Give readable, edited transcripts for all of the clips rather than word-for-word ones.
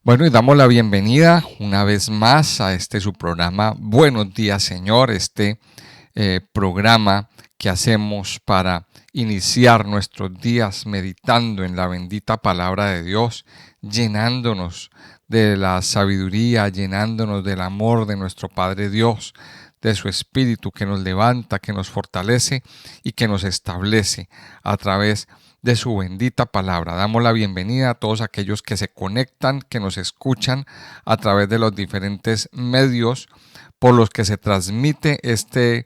Bueno, y damos la bienvenida una vez más a su programa Buenos días, Señor, programa que hacemos para iniciar nuestros días meditando en la bendita palabra de Dios, llenándonos de la sabiduría, llenándonos del amor de nuestro Padre Dios, de su Espíritu que nos levanta, que nos fortalece y que nos establece a través de su bendita palabra. Damos la bienvenida a todos aquellos que se conectan, que nos escuchan a través de los diferentes medios por los que se transmite este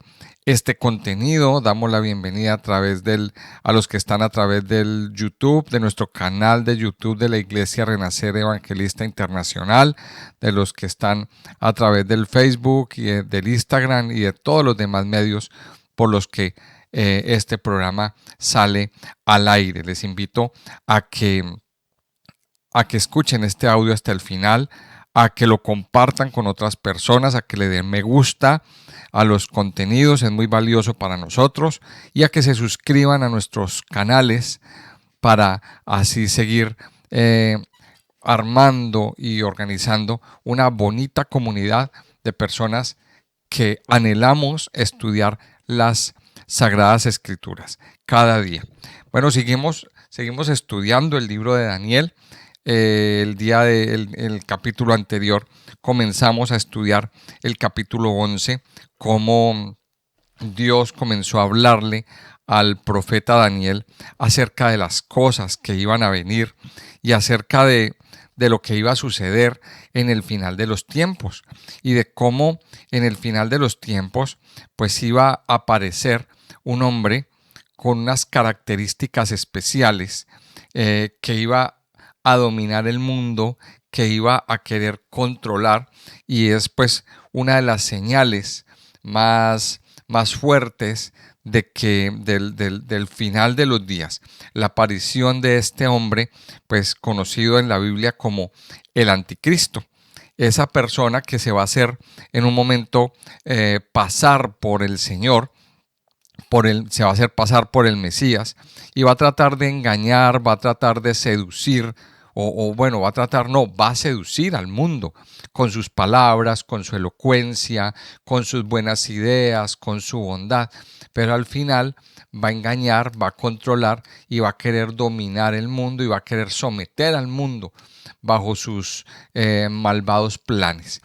contenido. Damos la bienvenida a los que están a través del YouTube, de nuestro canal de YouTube de la Iglesia Renacer Evangelista Internacional, de los que están a través del Facebook y del Instagram y de todos los demás medios por los que este programa sale al aire. Les invito a que escuchen este audio hasta el final, a que lo compartan con otras personas, a que le den me gusta a los contenidos, es muy valioso para nosotros, y a que se suscriban a nuestros canales para así seguir armando y organizando una bonita comunidad de personas que anhelamos estudiar las Sagradas Escrituras cada día. Bueno, seguimos estudiando el libro de Daniel. El capítulo anterior comenzamos a estudiar el capítulo 11, cómo Dios comenzó a hablarle al profeta Daniel acerca de las cosas que iban a venir y acerca de lo que iba a suceder en el final de los tiempos y de cómo en el final de los tiempos pues iba a aparecer un hombre con unas características especiales que iba a dominar el mundo, que iba a querer controlar, y es pues una de las señales más fuertes de que del final de los días, la aparición de este hombre, pues conocido en la Biblia como el Anticristo, esa persona que se va a hacer en un momento pasar por el Señor, se va a hacer pasar por el Mesías y va a tratar de engañar, va a tratar de seducir, va a seducir al mundo con sus palabras, con su elocuencia, con sus buenas ideas, con su bondad, pero al final va a engañar, va a controlar y va a querer dominar el mundo y va a querer someter al mundo bajo sus malvados planes.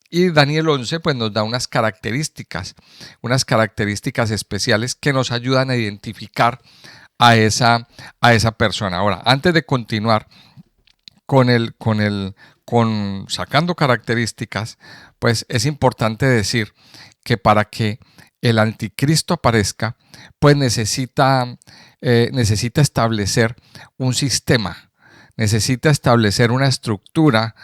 Y Daniel 11 pues nos da unas características especiales que nos ayudan a identificar a esa persona. Ahora, antes de continuar con sacando características, pues es importante decir que para que el anticristo aparezca, pues necesita establecer un sistema, necesita establecer una estructura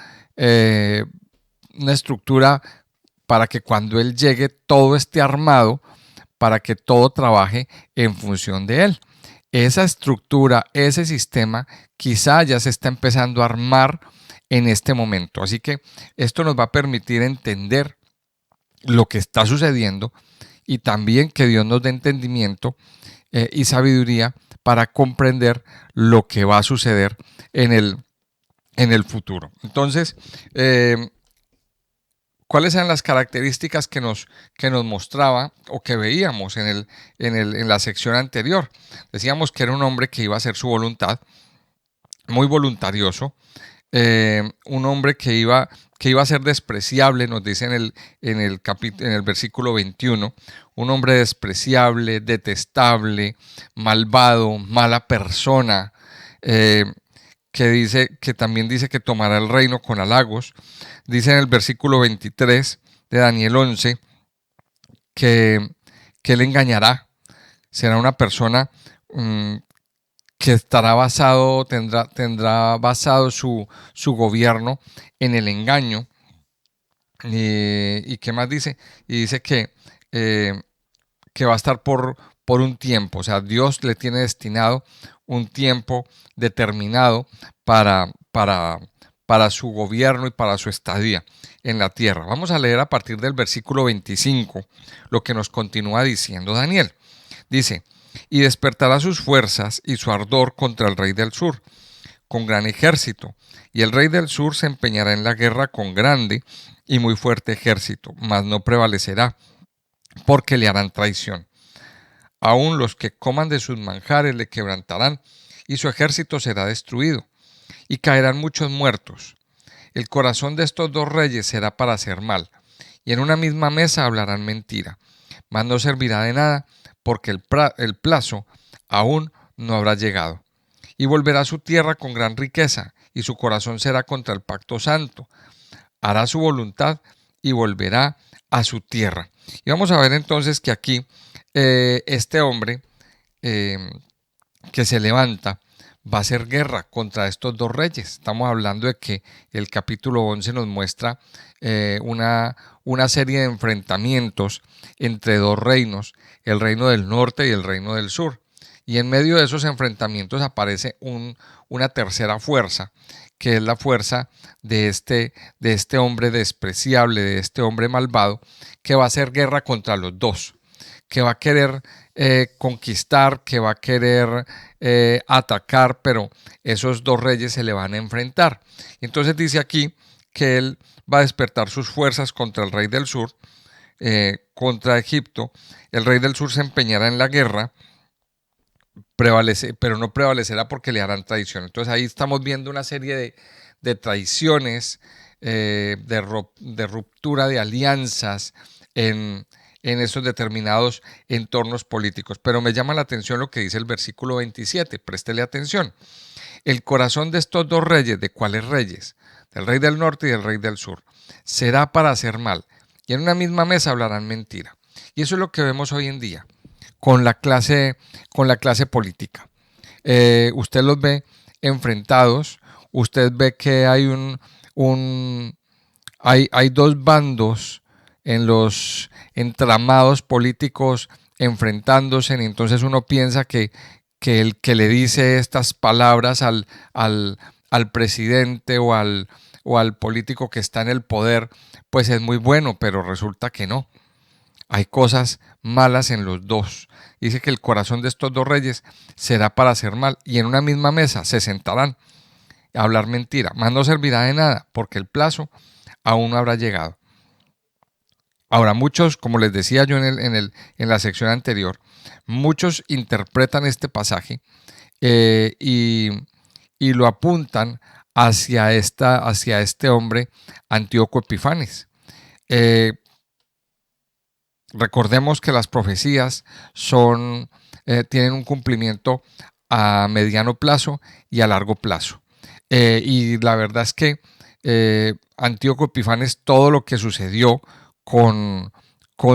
para que cuando él llegue todo esté armado, para que todo trabaje en función de él. Esa estructura, ese sistema, quizá ya se está empezando a armar en este momento. Así que esto nos va a permitir entender lo que está sucediendo y también que Dios nos dé entendimiento y sabiduría para comprender lo que va a suceder en el futuro. Entonces, ¿cuáles eran las características que nos mostraba o que veíamos en la sección anterior? Decíamos que era un hombre que iba a hacer su voluntad, muy voluntarioso, un hombre que iba a ser despreciable, nos dice en el versículo 21, un hombre despreciable, detestable, malvado, mala persona, que también dice que tomará el reino con halagos. Dice en el versículo 23 de Daniel 11 que él engañará, será una persona que tendrá basado su gobierno en el engaño. ¿Y qué más dice? Y dice que va a estar por un tiempo, o sea, Dios le tiene destinado un tiempo determinado para su gobierno y para su estadía en la tierra. Vamos a leer a partir del versículo 25 lo que nos continúa diciendo Daniel. Dice: y despertará sus fuerzas y su ardor contra el rey del sur, con gran ejército, y el rey del sur se empeñará en la guerra con grande y muy fuerte ejército, mas no prevalecerá, porque le harán traición. Aún los que coman de sus manjares le quebrantarán, y su ejército será destruido, y caerán muchos muertos. El corazón de estos dos reyes será para hacer mal, y en una misma mesa hablarán mentira, mas no servirá de nada, porque el plazo aún no habrá llegado. Y volverá a su tierra con gran riqueza, y su corazón será contra el pacto santo. Hará su voluntad y volverá a su tierra. Y vamos a ver entonces que aquí este hombre eh, que se levanta va a hacer guerra contra estos dos reyes. Estamos hablando de que el capítulo 11 nos muestra una serie de enfrentamientos entre dos reinos, el reino del norte y el reino del sur. Y en medio de esos enfrentamientos aparece una tercera fuerza, que es la fuerza de este hombre despreciable, de este hombre malvado, que va a hacer guerra contra los dos, que va a querer conquistar, que va a querer atacar, pero esos dos reyes se le van a enfrentar. Entonces dice aquí que él va a despertar sus fuerzas contra el rey del sur, contra Egipto. El rey del sur se empeñará en la guerra, pero no prevalecerá porque le harán traición. Entonces ahí estamos viendo una serie de traiciones, de ruptura de alianzas en esos determinados entornos políticos. Pero me llama la atención lo que dice el versículo 27, préstele atención. El corazón de estos dos reyes, ¿de cuáles reyes? Del rey del norte y del rey del sur, será para hacer mal, y en una misma mesa hablarán mentira. Y eso es lo que vemos hoy en día con la clase política. Usted los ve enfrentados, usted ve que hay hay dos bandos en los entramados políticos enfrentándose, y entonces uno piensa que el que le dice estas palabras al presidente o al político que está en el poder, pues es muy bueno, pero resulta que no. Hay cosas malas en los dos. Dice que el corazón de estos dos reyes será para hacer mal, y en una misma mesa se sentarán a hablar mentira, mas no servirá de nada, porque el plazo aún no habrá llegado. Ahora, muchos, como les decía yo en la sección anterior, muchos interpretan este pasaje y lo apuntan hacia este hombre Antíoco Epifanes. Recordemos que las profecías tienen un cumplimiento a mediano plazo y a largo plazo. Y la verdad es que Antíoco Epifanes, todo lo que sucedió con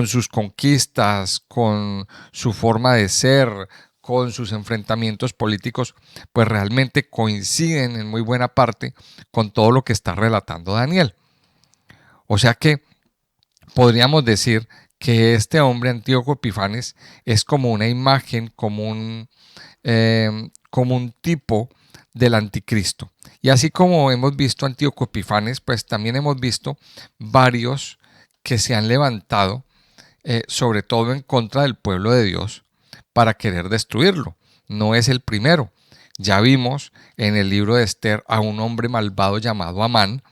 sus conquistas, con su forma de ser, con sus enfrentamientos políticos, pues realmente coinciden en muy buena parte con todo lo que está relatando Daniel. O sea que podríamos decir que este hombre Antíoco Epifanes es como una imagen, como un tipo del anticristo. Y así como hemos visto Antíoco Epifanes, pues también hemos visto varios que se han levantado, sobre todo en contra del pueblo de Dios, para querer destruirlo. No es el primero. Ya vimos en el libro de Esther a un hombre malvado llamado Amán,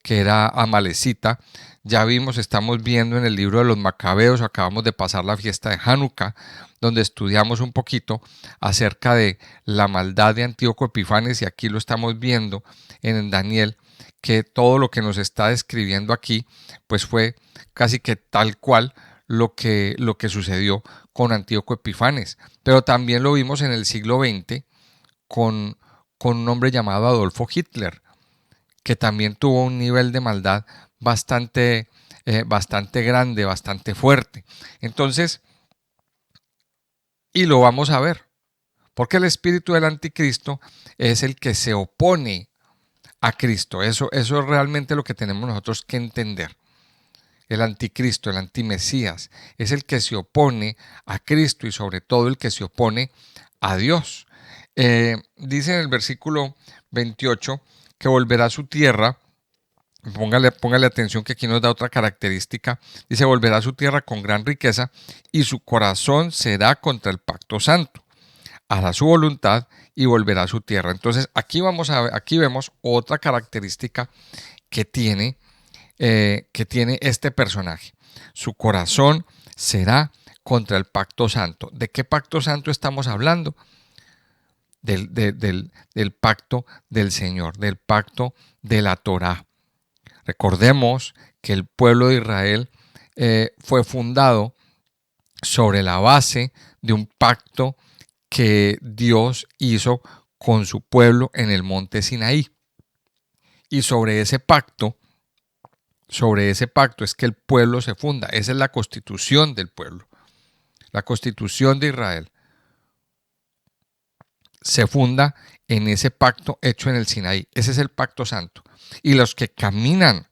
que era amalecita. Ya vimos, estamos viendo en el libro de los Macabeos, acabamos de pasar la fiesta de Hanukkah, donde estudiamos un poquito acerca de la maldad de Antíoco Epifanes, y aquí lo estamos viendo en Daniel, que todo lo que nos está describiendo aquí, pues fue casi que tal cual lo que sucedió con Antíoco Epifanes. Pero también lo vimos en el siglo XX con un hombre llamado Adolfo Hitler, que también tuvo un nivel de maldad bastante grande, bastante fuerte. Entonces, y lo vamos a ver, porque el espíritu del anticristo es el que se opone a Cristo. Eso es realmente lo que tenemos nosotros que entender. El anticristo, el antimesías, es el que se opone a Cristo y sobre todo el que se opone a Dios. Dice en el versículo 28 que volverá a su tierra. Póngale atención que aquí nos da otra característica. Dice, volverá a su tierra con gran riqueza y su corazón será contra el pacto santo. Hará su voluntad y volverá a su tierra. Entonces aquí vemos otra característica que tiene este personaje. Su corazón será contra el pacto santo. ¿De qué pacto santo estamos hablando? Del pacto del Señor, del pacto de la Torá. Recordemos que el pueblo de Israel fue fundado sobre la base de un pacto que Dios hizo con su pueblo en el monte Sinaí. Y sobre ese pacto es que el pueblo se funda. Esa es la constitución del pueblo. La constitución de Israel se funda en ese pacto hecho en el Sinaí. Ese es el pacto santo. Y los que caminan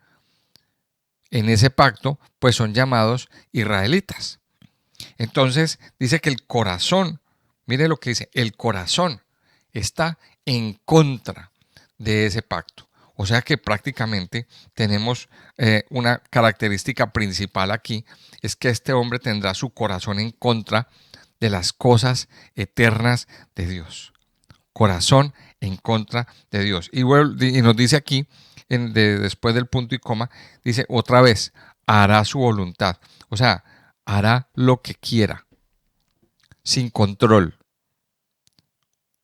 en ese pacto, pues son llamados israelitas. Entonces dice que el corazón, mire lo que dice, el corazón está en contra de ese pacto. O sea que prácticamente tenemos una característica principal aquí, es que este hombre tendrá su corazón en contra de las cosas eternas de Dios. Corazón en contra de Dios. Y nos dice aquí, después del punto y coma, dice otra vez, hará su voluntad. O sea, hará lo que quiera, sin control.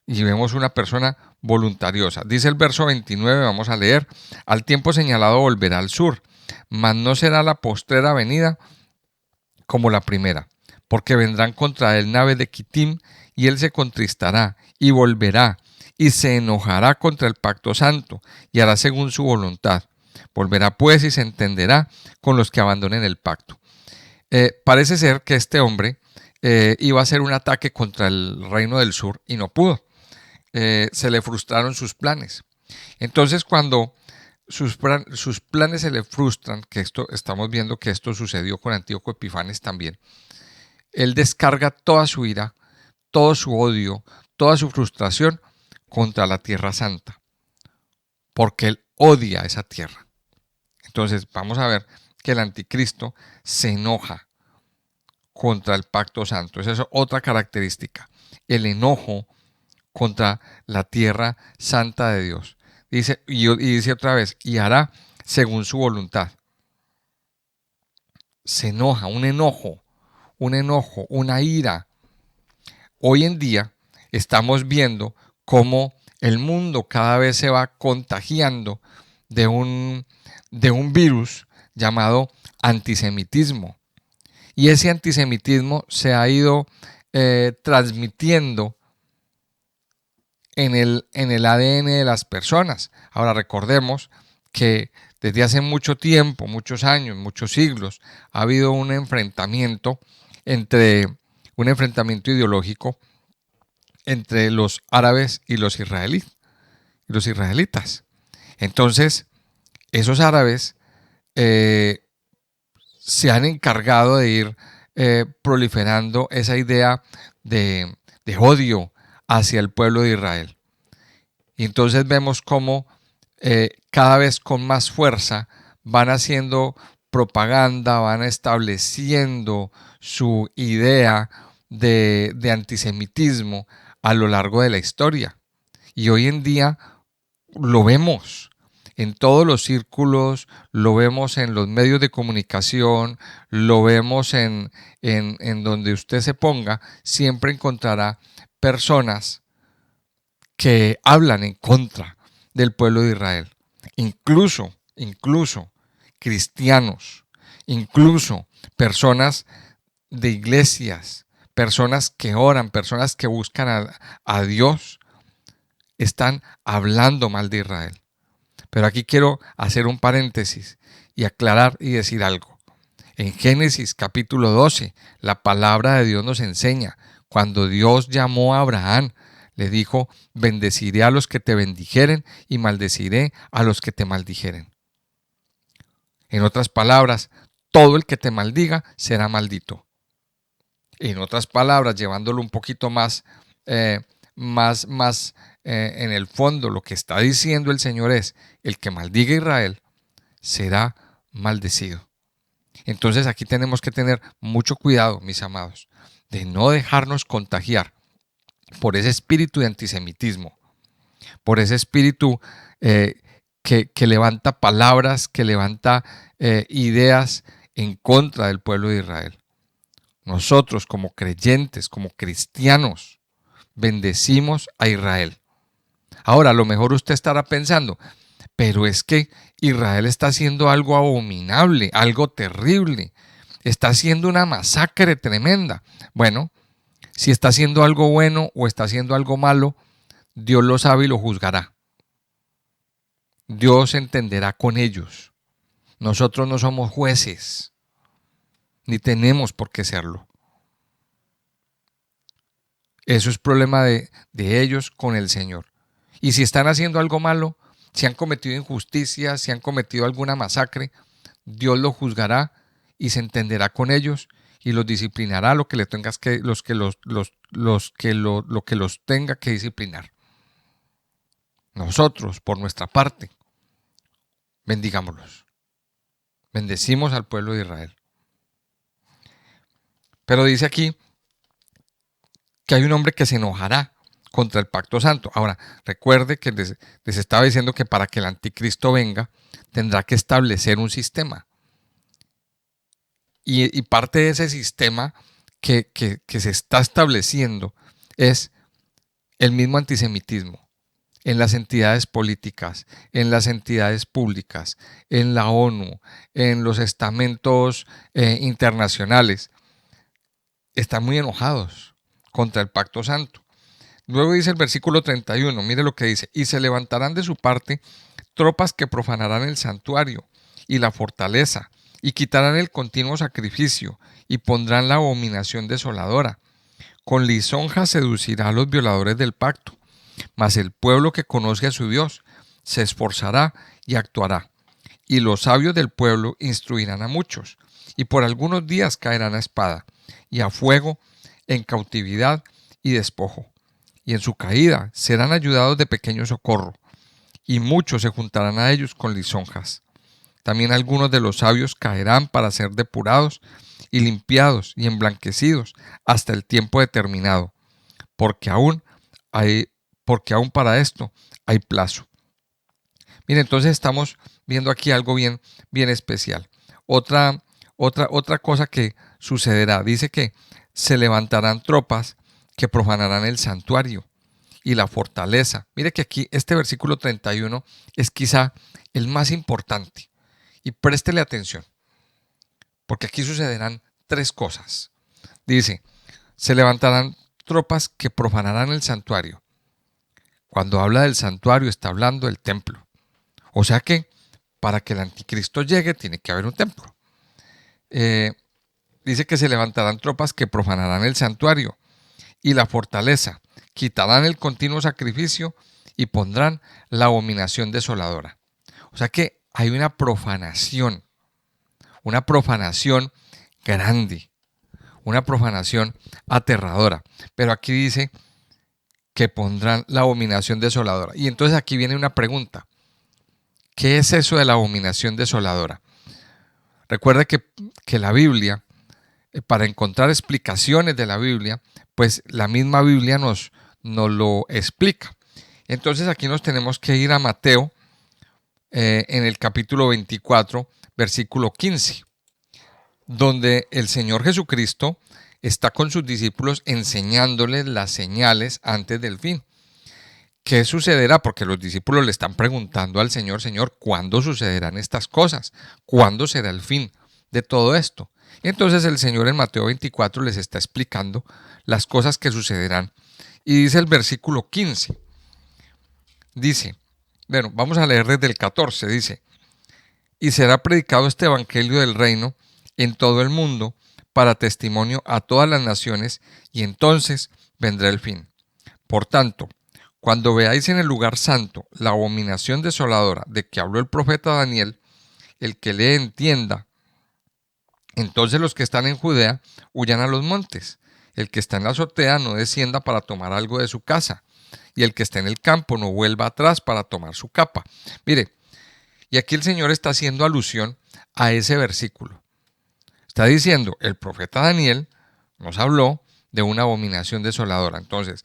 Y vemos una persona voluntariosa. Dice el verso 29, vamos a leer, al tiempo señalado volverá al sur, mas no será la postrera venida como la primera, porque vendrán contra él naves de Quitim, y él se contristará, y volverá, y se enojará contra el pacto santo, y hará según su voluntad. Volverá pues y se entenderá con los que abandonen el pacto. Parece ser que este hombre iba a hacer un ataque contra el reino del sur y no pudo. Se le frustraron sus planes. Entonces, cuando sus planes se le frustran, que estamos viendo que esto sucedió con Antíoco Epifanes también, él descarga toda su ira, todo su odio, toda su frustración contra la tierra santa, porque él odia esa tierra. Entonces vamos a ver que el anticristo se enoja contra el pacto santo. Esa es otra característica, el enojo contra la tierra santa de Dios. Dice, y dice otra vez, y hará según su voluntad. Se enoja, un enojo, una ira. Hoy en día estamos viendo cómo el mundo cada vez se va contagiando de un virus llamado antisemitismo. Y ese antisemitismo se ha ido transmitiendo en el ADN de las personas. Ahora recordemos que desde hace mucho tiempo, muchos años, muchos siglos, ha habido un enfrentamiento ideológico entre los árabes y los israelitas. Entonces, esos árabes se han encargado de ir proliferando esa idea de odio hacia el pueblo de Israel. Y entonces vemos cómo cada vez con más fuerza van haciendo propaganda, van estableciendo su idea de antisemitismo a lo largo de la historia. Y hoy en día lo vemos en todos los círculos, lo vemos en los medios de comunicación, lo vemos en donde usted se ponga, siempre encontrará personas que hablan en contra del pueblo de Israel. Incluso cristianos, incluso personas de iglesias, personas que oran, personas que buscan a Dios, están hablando mal de Israel. Pero aquí quiero hacer un paréntesis y aclarar y decir algo. En Génesis capítulo 12, la palabra de Dios nos enseña, cuando Dios llamó a Abraham, le dijo, bendeciré a los que te bendijeren y maldeciré a los que te maldijeren. En otras palabras, todo el que te maldiga será maldito. En otras palabras, llevándolo un poquito más en el fondo, lo que está diciendo el Señor es, el que maldiga a Israel será maldecido. Entonces aquí tenemos que tener mucho cuidado, mis amados, de no dejarnos contagiar por ese espíritu de antisemitismo, por ese espíritu que levanta palabras, que levanta ideas en contra del pueblo de Israel. Nosotros como creyentes, como cristianos, bendecimos a Israel. Ahora, a lo mejor usted estará pensando, pero es que Israel está haciendo algo abominable, algo terrible. Está haciendo una masacre tremenda. Bueno, si está haciendo algo bueno o está haciendo algo malo, Dios lo sabe y lo juzgará. Dios entenderá con ellos. Nosotros no somos jueces, ni tenemos por qué serlo. Eso es problema de ellos con el Señor. Y si están haciendo algo malo, si han cometido injusticias, si han cometido alguna masacre, Dios lo juzgará y se entenderá con ellos y los disciplinará lo que le tengas que lo que los tenga que disciplinar. Nosotros, por nuestra parte, bendigámoslos. Bendecimos al pueblo de Israel. Pero dice aquí que hay un hombre que se enojará contra el pacto santo. Ahora, recuerde que les estaba diciendo que para que el anticristo venga, tendrá que establecer un sistema. Y parte de ese sistema que se está estableciendo es el mismo antisemitismo en las entidades políticas, en las entidades públicas, en la ONU, en los estamentos internacionales. Están muy enojados contra el pacto santo. Luego dice el versículo 31, mire lo que dice: y se levantarán de su parte tropas que profanarán el santuario y la fortaleza, y quitarán el continuo sacrificio, y pondrán la abominación desoladora. Con lisonja seducirá a los violadores del pacto, mas el pueblo que conoce a su Dios se esforzará y actuará. Y los sabios del pueblo instruirán a muchos, y por algunos días caerán a espada, y a fuego, en cautividad y despojo. Y en su caída serán ayudados de pequeño socorro, y muchos se juntarán a ellos con lisonjas. También algunos de los sabios caerán para ser depurados y limpiados y emblanquecidos hasta el tiempo determinado, porque aún para esto hay plazo. Mire, entonces estamos viendo aquí algo bien especial. Otra cosa que sucederá, dice que se levantarán tropas que profanarán el santuario y la fortaleza. Mire que aquí este versículo 31 es quizá el más importante. Y préstele atención, porque aquí sucederán tres cosas. Dice, se levantarán tropas que profanarán el santuario. Cuando habla del santuario está hablando del templo. O sea que para que el anticristo llegue tiene que haber un templo. Dice que se levantarán tropas que profanarán el santuario y la fortaleza, quitarán el continuo sacrificio y pondrán la abominación desoladora. O sea que hay una profanación grande, una profanación aterradora. Pero aquí dice que pondrán la abominación desoladora. Y entonces aquí viene una pregunta. ¿Qué es eso de la abominación desoladora? Recuerde que la Biblia, para encontrar explicaciones de la Biblia, pues la misma Biblia nos lo explica. Entonces aquí nos tenemos que ir a Mateo, en el capítulo 24, versículo 15, donde el Señor Jesucristo está con sus discípulos enseñándoles las señales antes del fin. ¿Qué sucederá? Porque los discípulos le están preguntando al Señor, Señor, ¿cuándo sucederán estas cosas? ¿Cuándo será el fin de todo esto? Y entonces el Señor en Mateo 24 les está explicando las cosas que sucederán. Y dice el versículo 15, dice, bueno, vamos a leer desde el 14, dice, y será predicado este evangelio del reino en todo el mundo para testimonio a todas las naciones, y entonces vendrá el fin. Por tanto, cuando veáis en el lugar santo la abominación desoladora de que habló el profeta Daniel, el que le entienda, entonces los que están en Judea huyan a los montes. El que está en la azotea no descienda para tomar algo de su casa, y el que está en el campo no vuelva atrás para tomar su capa. Mire, y aquí el Señor está haciendo alusión a ese versículo. Está diciendo, el profeta Daniel nos habló de una abominación desoladora. Entonces,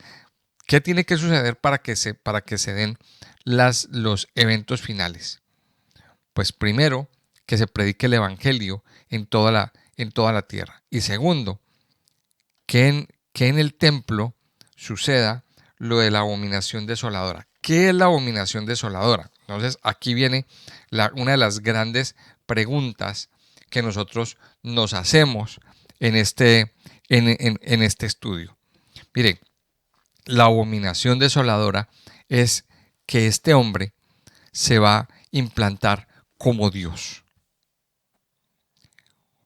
¿Qué tiene que suceder para que se den los eventos finales? Pues primero, que se predique el evangelio en toda la tierra. Y segundo, que en el templo suceda lo de la abominación desoladora. ¿Qué es la abominación desoladora? Entonces aquí viene una de las grandes preguntas que nosotros nos hacemos en en este estudio. Mire, la abominación desoladora es que este hombre se va a implantar como Dios.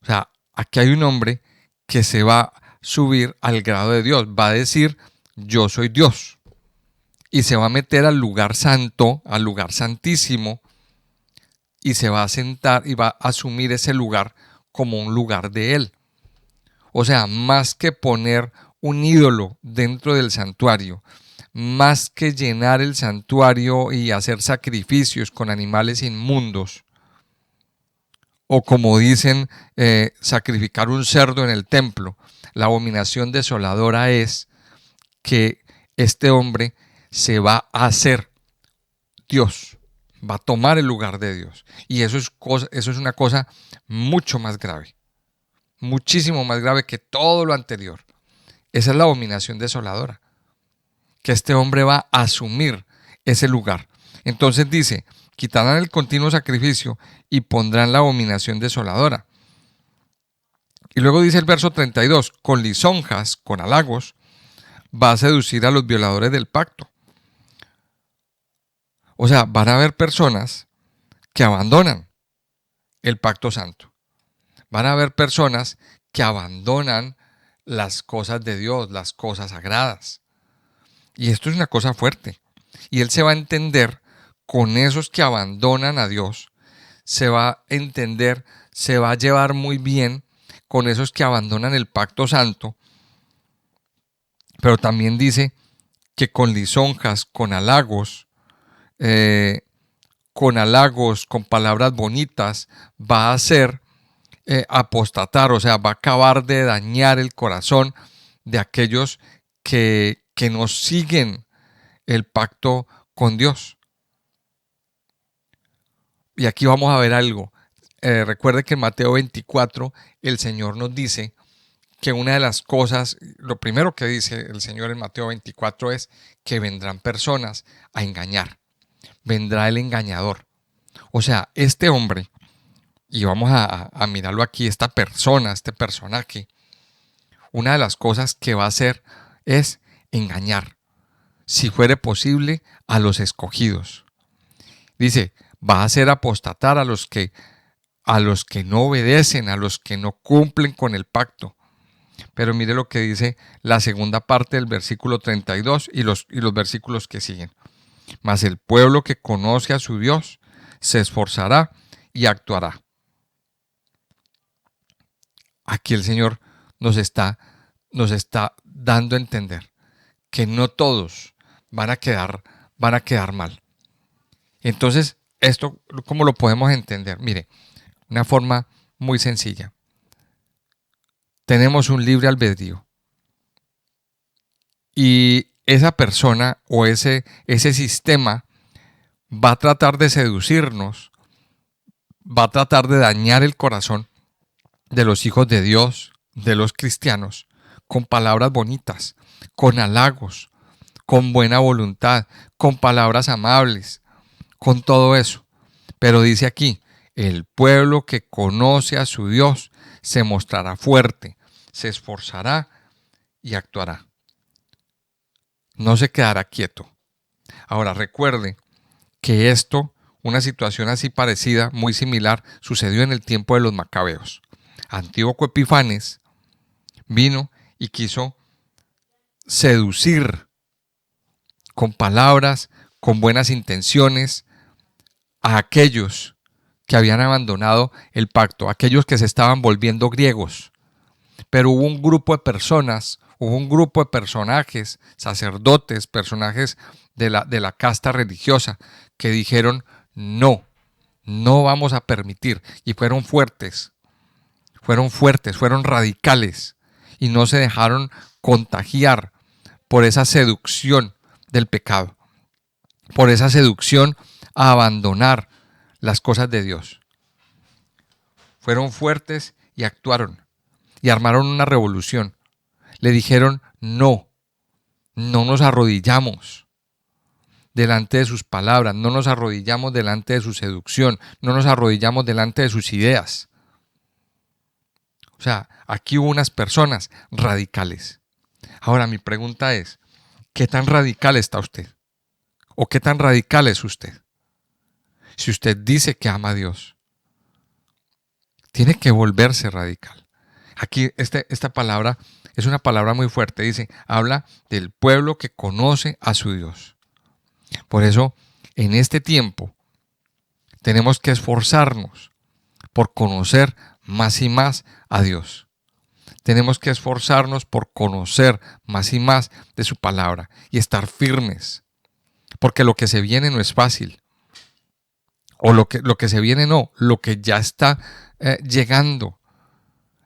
O sea, aquí hay un hombre que se va a subir al grado de Dios, va a decir, yo soy Dios. Y se va a meter al lugar santo, al lugar santísimo, y se va a sentar y va a asumir ese lugar como un lugar de él. O sea, más que poner un ídolo dentro del santuario, más que llenar el santuario y hacer sacrificios con animales inmundos, o como dicen, sacrificar un cerdo en el templo, la abominación desoladora es que este hombre se va a hacer Dios, va a tomar el lugar de Dios. Y eso es una cosa mucho más grave, muchísimo más grave que todo lo anterior. Esa es la abominación desoladora, que este hombre va a asumir ese lugar. Entonces dice, quitarán el continuo sacrificio y pondrán la abominación desoladora. Y luego dice el verso 32, con lisonjas, con halagos, va a seducir a los violadores del pacto. O sea, van a haber personas que abandonan el pacto santo. Van a haber personas que abandonan las cosas de Dios, las cosas sagradas. Y esto es una cosa fuerte. Y él se va a entender con esos que abandonan a Dios. Se va a entender, se va a llevar muy bien con esos que abandonan el pacto santo. Pero también dice que con lisonjas, con palabras bonitas, va a hacer apostatar, o sea, va a acabar de dañar el corazón de aquellos que no siguen el pacto con Dios. Y aquí vamos a ver algo. Recuerde que en Mateo 24 el Señor nos dice que una de las cosas, lo primero que dice el Señor en Mateo 24 es que vendrán personas a engañar. Vendrá el engañador. O sea, este hombre, y vamos a mirarlo aquí, esta persona, este personaje, una de las cosas que va a hacer es engañar, si fuere posible, a los escogidos. Dice, va a hacer apostatar a los que no obedecen, a los que no cumplen con el pacto. Pero mire lo que dice la segunda parte del versículo 32 y los versículos que siguen. Mas el pueblo que conoce a su Dios se esforzará y actuará. Aquí el Señor nos está dando a entender que no todos van a quedar mal. Entonces, esto, ¿cómo lo podemos entender? Mire, una forma muy sencilla. Tenemos un libre albedrío. Y esa persona o ese sistema va a tratar de seducirnos, va a tratar de dañar el corazón de los hijos de Dios, de los cristianos, con palabras bonitas, con halagos, con buena voluntad, con palabras amables, con todo eso. Pero dice aquí, el pueblo que conoce a su Dios se mostrará fuerte, se esforzará y actuará. No se quedará quieto. Ahora recuerde que una situación así parecida, muy similar, sucedió en el tiempo de los macabeos. Antíoco Epifanes vino y quiso seducir con palabras, con buenas intenciones, a aquellos que habían abandonado el pacto, aquellos que se estaban volviendo griegos. Pero hubo un grupo de personas, hubo un grupo de personajes, sacerdotes, personajes de la casta religiosa, que dijeron no vamos a permitir. Y fueron fuertes, fueron radicales y no se dejaron contagiar por esa seducción del pecado, por esa seducción a abandonar las cosas de Dios. Fueron fuertes y actuaron y armaron una revolución. Le dijeron, no nos arrodillamos delante de sus palabras, no nos arrodillamos delante de su seducción, no nos arrodillamos delante de sus ideas. O sea, aquí hubo unas personas radicales. Ahora mi pregunta es, ¿qué tan radical está usted? ¿O qué tan radical es usted? Si usted dice que ama a Dios, tiene que volverse radical. Aquí esta palabra es una palabra muy fuerte. Dice, habla del pueblo que conoce a su Dios. Por eso, en este tiempo, tenemos que esforzarnos por conocer más y más a Dios. Tenemos que esforzarnos por conocer más y más de su palabra y estar firmes. Porque lo que se viene no es fácil. O lo que se viene no, lo que ya está llegando.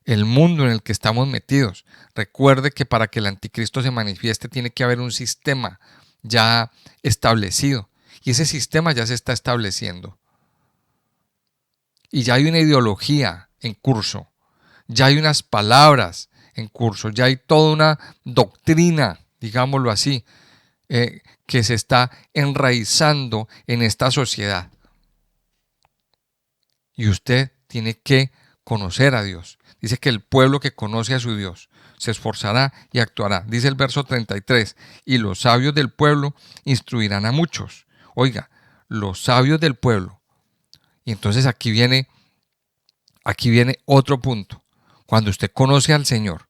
El mundo en el que estamos metidos. Recuerde que para que el anticristo se manifieste tiene que haber un sistema ya establecido. Y ese sistema ya se está estableciendo. Y ya hay una ideología en curso. Ya hay unas palabras en curso. Ya hay toda una doctrina, digámoslo así, que se está enraizando en esta sociedad. Y usted tiene que conocer a Dios. Dice que el pueblo que conoce a su Dios se esforzará y actuará. Dice el verso 33, y los sabios del pueblo instruirán a muchos. Oiga, los sabios del pueblo. Y entonces aquí viene otro punto. Cuando usted conoce al Señor,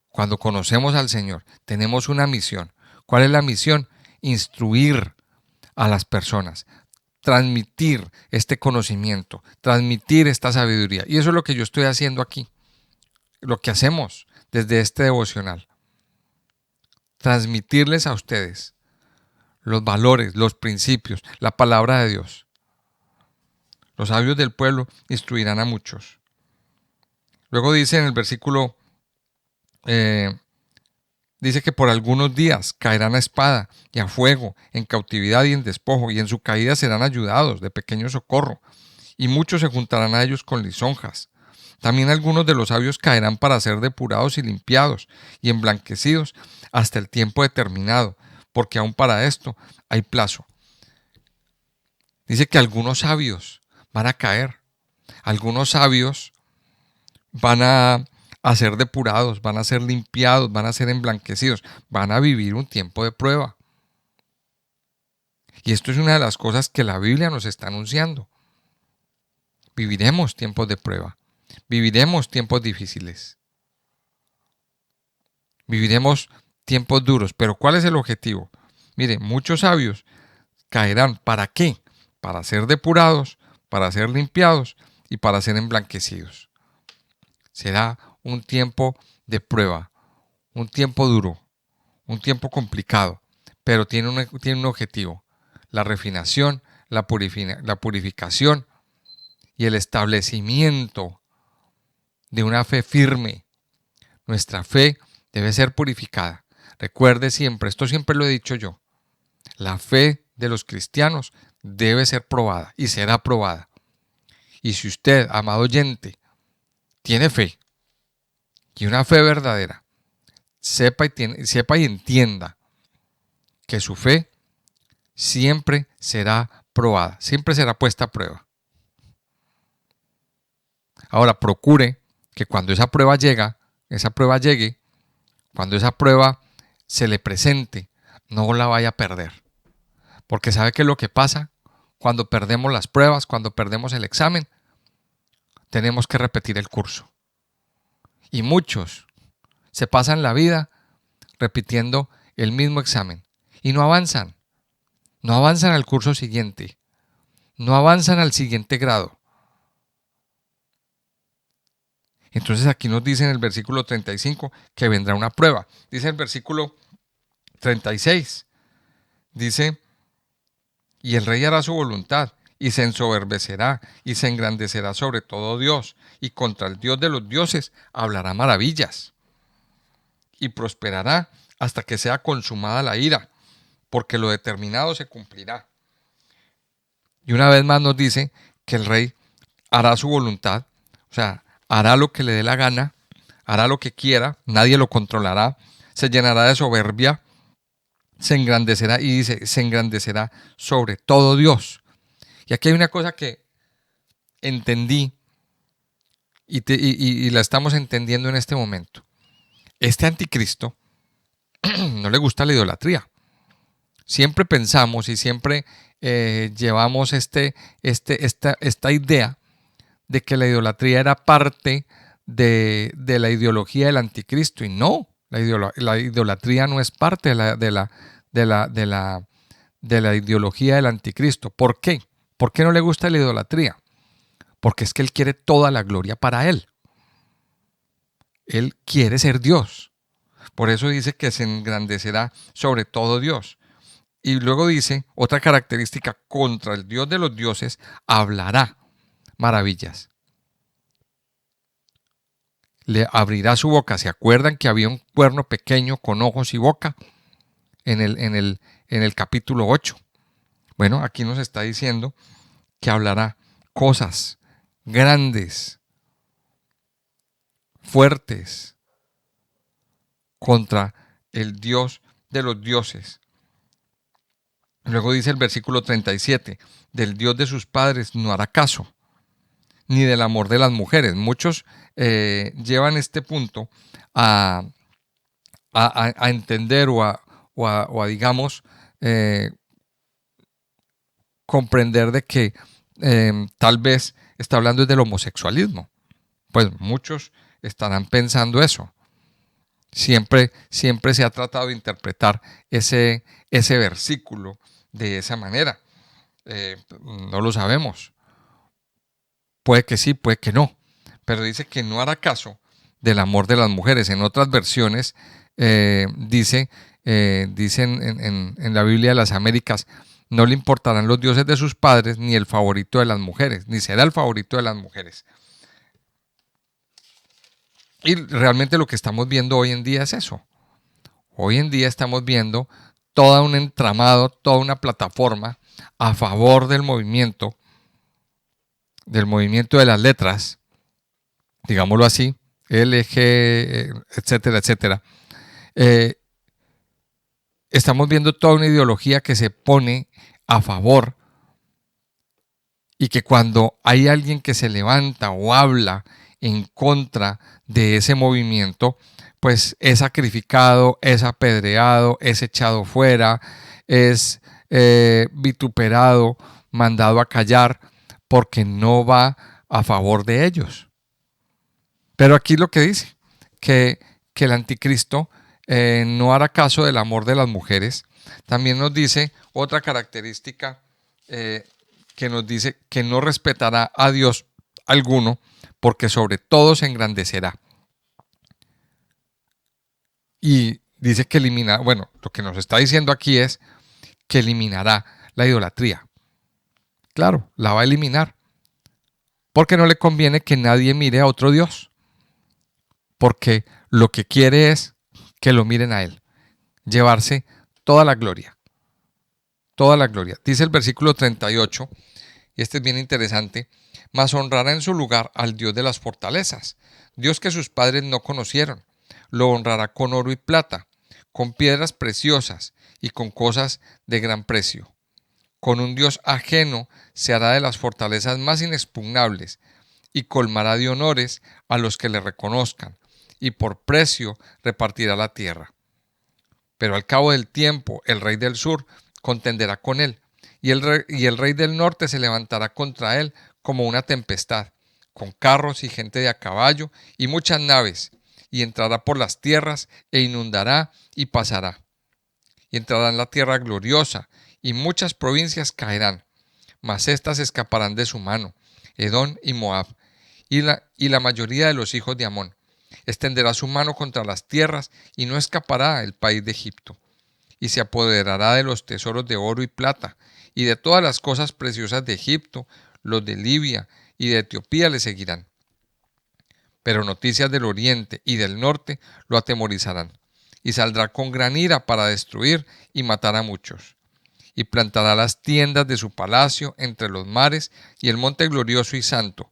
cuando conocemos al Señor, tenemos una misión. ¿Cuál es la misión? Instruir a las personas. Transmitir este conocimiento, transmitir esta sabiduría. Y eso es lo que yo estoy haciendo aquí, lo que hacemos desde este devocional. Transmitirles a ustedes los valores, los principios, la palabra de Dios. Los sabios del pueblo instruirán a muchos. Luego dice en el versículo, dice que por algunos días caerán a espada y a fuego, en cautividad y en despojo, y en su caída serán ayudados de pequeño socorro, y muchos se juntarán a ellos con lisonjas. También algunos de los sabios caerán para ser depurados y limpiados y emblanquecidos hasta el tiempo determinado, porque aún para esto hay plazo. Dice que algunos sabios van a caer, algunos sabios van a ser depurados, van a ser limpiados, van a ser emblanquecidos, van a vivir un tiempo de prueba. Y esto es una de las cosas que la Biblia nos está anunciando. Viviremos tiempos de prueba, viviremos tiempos difíciles, viviremos tiempos duros, pero ¿cuál es el objetivo? Mire, muchos sabios caerán, ¿para qué? Para ser depurados, para ser limpiados y para ser emblanquecidos. Será un tiempo de prueba, un tiempo duro, un tiempo complicado, pero tiene un objetivo, la refinación, la purificación y el establecimiento de una fe firme. Nuestra fe debe ser purificada. Recuerde siempre, esto siempre lo he dicho yo, la fe de los cristianos debe ser probada y será probada. Y si usted, amado oyente, tiene fe, y una fe verdadera, sepa y entienda que su fe siempre será probada, siempre será puesta a prueba. Ahora procure que cuando esa prueba llegue, cuando esa prueba se le presente, no la vaya a perder. Porque ¿sabe qué es lo que pasa? Cuando perdemos las pruebas, cuando perdemos el examen, tenemos que repetir el curso. Y muchos se pasan la vida repitiendo el mismo examen y no avanzan. No avanzan al curso siguiente. No avanzan al siguiente grado. Entonces aquí nos dice en el versículo 35 que vendrá una prueba. Dice el versículo 36. Dice, y el rey hará su voluntad y se ensoberbecerá y se engrandecerá sobre todo Dios y contra el Dios de los dioses hablará maravillas. y prosperará hasta que sea consumada la ira, porque lo determinado se cumplirá. Y una vez más nos dice que el rey hará su voluntad, o sea, hará lo que le dé la gana, hará lo que quiera, nadie lo controlará, se llenará de soberbia, se engrandecerá y dice, se engrandecerá sobre todo Dios. Y aquí hay una cosa que entendí y la estamos entendiendo en este momento. Este anticristo no le gusta la idolatría. Siempre pensamos y siempre llevamos esta idea de que la idolatría era parte de la ideología del anticristo. Y no, la idolatría no es parte de la ideología del anticristo. ¿Por qué? ¿Por qué no le gusta la idolatría? Porque es que él quiere toda la gloria para él. Él quiere ser Dios. Por eso dice que se engrandecerá sobre todo Dios. Y luego dice, otra característica, contra el Dios de los dioses hablará maravillas. Le abrirá su boca. ¿Se acuerdan que había un cuerno pequeño con ojos y boca en el capítulo 8? Bueno, aquí nos está diciendo que hablará cosas grandes, fuertes, contra el Dios de los dioses. Luego dice el versículo 37, del Dios de sus padres no hará caso, ni del amor de las mujeres. Muchos llevan este punto a entender o a digamos, comprender de que tal vez está hablando del homosexualismo. Pues muchos estarán pensando eso. Siempre se ha tratado de interpretar ese versículo de esa manera. No lo sabemos. Puede que sí, puede que no. Pero dice que no hará caso del amor de las mujeres. En otras versiones dicen en la Biblia de las Américas, no le importarán los dioses de sus padres ni el favorito de las mujeres, ni será el favorito de las mujeres. Y realmente lo que estamos viendo hoy en día es eso. Hoy en día estamos viendo todo un entramado, toda una plataforma a favor del movimiento de las letras, digámoslo así, LG, etcétera, etcétera. Estamos viendo toda una ideología que se pone a favor y que cuando hay alguien que se levanta o habla en contra de ese movimiento, pues es sacrificado, es apedreado, es echado fuera, es vituperado, mandado a callar, porque no va a favor de ellos. Pero aquí lo que dice, que el anticristo no hará caso del amor de las mujeres. También nos dice otra característica que nos dice que no respetará a Dios alguno, porque sobre todo se engrandecerá. Y dice que eliminará, bueno, lo que nos está diciendo aquí es que eliminará la idolatría. Claro, la va a eliminar, porque no le conviene que nadie mire a otro Dios, porque lo que quiere es que lo miren a él, llevarse toda la gloria, toda la gloria. Dice el versículo 38, y este es bien interesante, mas honrará en su lugar al Dios de las fortalezas, Dios que sus padres no conocieron, lo honrará con oro y plata, con piedras preciosas y con cosas de gran precio. Con un Dios ajeno se hará de las fortalezas más inexpugnables y colmará de honores a los que le reconozcan, y por precio repartirá la tierra. Pero al cabo del tiempo el rey del sur contenderá con él, y el rey del norte se levantará contra él como una tempestad, con carros y gente de a caballo y muchas naves, y entrará por las tierras e inundará y pasará. Y entrará en la tierra gloriosa, y muchas provincias caerán, mas éstas escaparán de su mano, Edom y Moab, y la mayoría de los hijos de Amón. Extenderá su mano contra las tierras, y no escapará el país de Egipto. Y se apoderará de los tesoros de oro y plata, y de todas las cosas preciosas de Egipto, los de Libia y de Etiopía le seguirán. Pero noticias del oriente y del norte lo atemorizarán. y saldrá con gran ira para destruir y matar a muchos. Y plantará las tiendas de su palacio entre los mares y el monte glorioso y santo,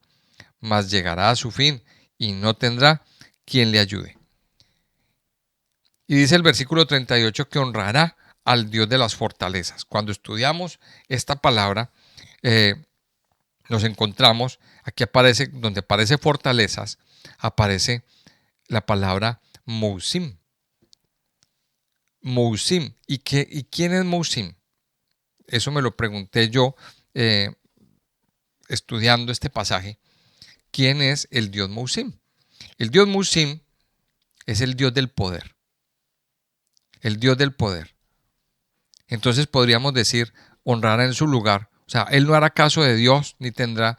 mas llegará a su fin y no tendrá quien le ayude. Y dice el versículo 38 que honrará al Dios de las fortalezas. Cuando estudiamos esta palabra, nos encontramos, aquí aparece, donde aparece fortalezas, aparece la palabra Mousim. Mousim. ¿Y quién es Mousim? Eso me lo pregunté yo estudiando este pasaje. ¿Quién es el Dios Mousim? El Dios Mousim es el Dios del poder. El Dios del poder. Entonces podríamos decir, honrará en su lugar. O sea, él no hará caso de Dios, ni tendrá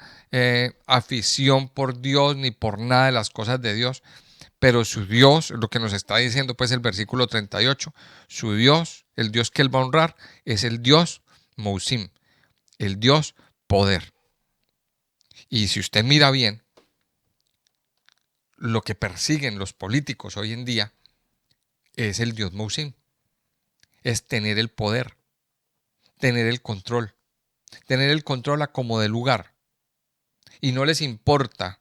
afición por Dios, ni por nada de las cosas de Dios. Pero su Dios, lo que nos está diciendo pues el versículo 38, su Dios, el Dios que él va a honrar, es el Dios Mousim, el Dios poder. Y si usted mira bien, lo que persiguen los políticos hoy en día es el Dios Mousim, es tener el poder, tener el control a como de lugar. Y no les importa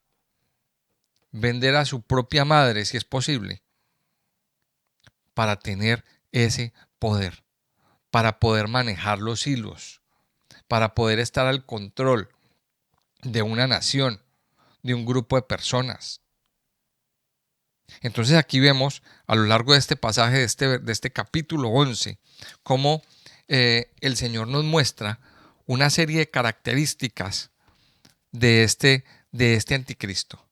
vender a su propia madre, si es posible, para tener ese poder, para poder manejar los hilos, para poder estar al control de una nación, de un grupo de personas. Entonces aquí vemos a lo largo de este pasaje, de este capítulo 11, cómo el Señor nos muestra una serie de características de este anticristo.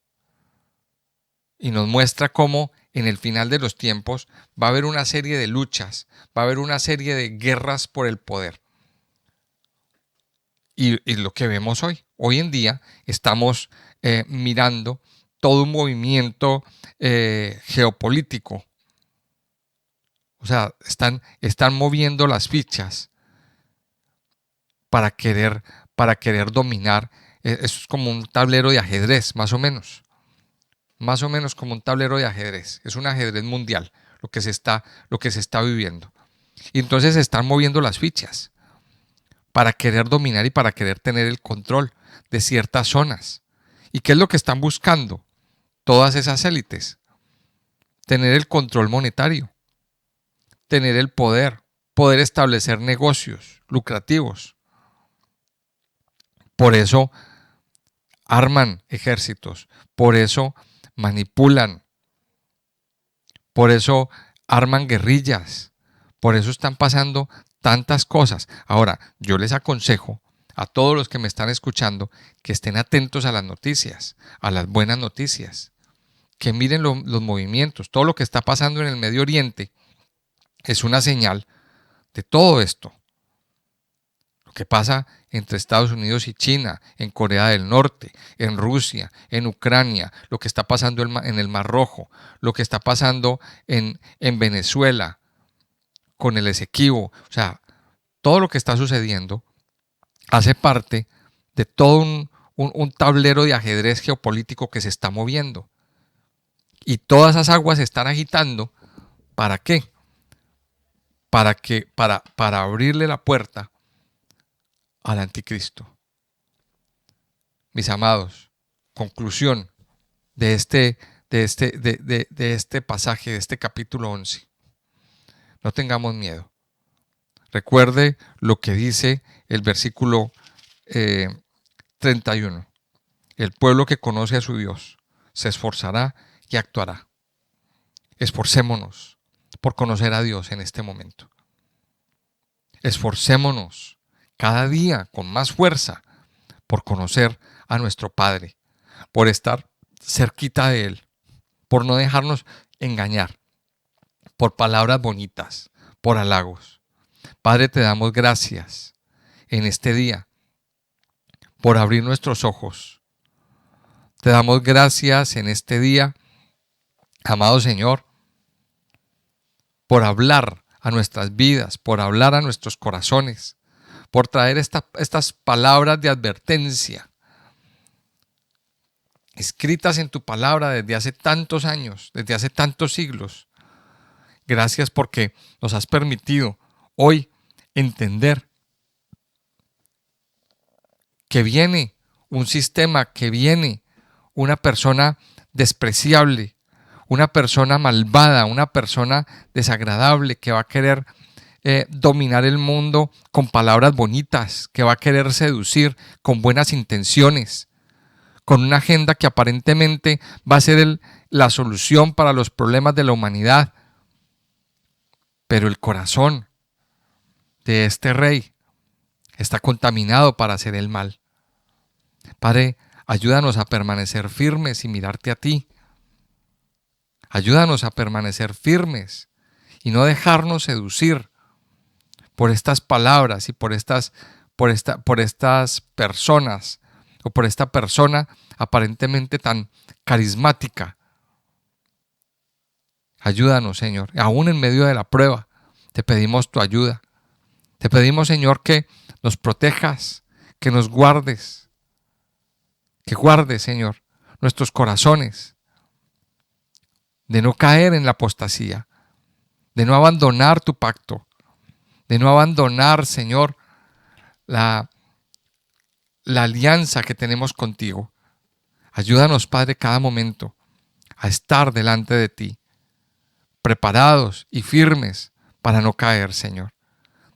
Y nos muestra cómo en el final de los tiempos va a haber una serie de luchas, va a haber una serie de guerras por el poder. Y lo que vemos hoy en día estamos mirando todo un movimiento geopolítico. O sea, están moviendo las fichas para querer dominar. Eso es como un tablero de ajedrez, más o menos. Más o menos como un tablero de ajedrez. Es un ajedrez mundial lo que se está viviendo. Y entonces se están moviendo las fichas para querer dominar y para querer tener el control de ciertas zonas. ¿Y qué es lo que están buscando todas esas élites? Tener el control monetario, tener el poder establecer negocios lucrativos. Por eso arman ejércitos, por eso manipulan, por eso arman guerrillas, por eso están pasando tantas cosas. Ahora, yo les aconsejo a todos los que me están escuchando que estén atentos a las noticias, a las buenas noticias, que miren los movimientos. Todo lo que está pasando en el Medio Oriente es una señal de todo esto. Lo que pasa entre Estados Unidos y China, en Corea del Norte, en Rusia, en Ucrania, lo que está pasando en el Mar Rojo, lo que está pasando en Venezuela con el Esequibo. O sea, todo lo que está sucediendo hace parte de todo un tablero de ajedrez geopolítico que se está moviendo. Y todas esas aguas se están agitando. ¿Para qué? Para abrirle la puerta al anticristo. Mis amados, conclusión de este pasaje, de este capítulo 11. No tengamos miedo. Recuerde lo que dice el versículo 31. El pueblo que conoce a su Dios se esforzará y actuará. Esforcémonos por conocer a Dios en este momento. Esforcémonos cada día con más fuerza por conocer a nuestro Padre, por estar cerquita de Él, por no dejarnos engañar por palabras bonitas, por halagos. Padre, te damos gracias en este día por abrir nuestros ojos. Te damos gracias en este día, amado Señor, por hablar a nuestras vidas, por hablar a nuestros corazones, por traer estas palabras de advertencia escritas en tu palabra desde hace tantos años, desde hace tantos siglos. Gracias porque nos has permitido hoy entender que viene un sistema, que viene una persona despreciable, una persona malvada, una persona desagradable que va a querer dominar el mundo con palabras bonitas, que va a querer seducir con buenas intenciones, con una agenda que aparentemente va a ser la solución para los problemas de la humanidad. Pero el corazón de este rey está contaminado para hacer el mal. Padre, ayúdanos a permanecer firmes y mirarte a ti. Ayúdanos a permanecer firmes y no dejarnos seducir por estas palabras y por estas personas o por esta persona aparentemente tan carismática. Ayúdanos, Señor, aún en medio de la prueba. Te pedimos tu ayuda. Te pedimos, Señor, que nos protejas, que nos guardes, que guardes, Señor, nuestros corazones de no caer en la apostasía, de no abandonar tu pacto, de no abandonar, Señor, la alianza que tenemos contigo. Ayúdanos, Padre, cada momento a estar delante de ti, preparados y firmes para no caer, Señor.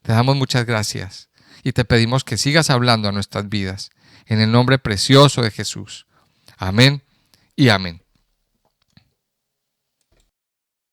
Te damos muchas gracias y te pedimos que sigas hablando a nuestras vidas. En el nombre precioso de Jesús. Amén y amén.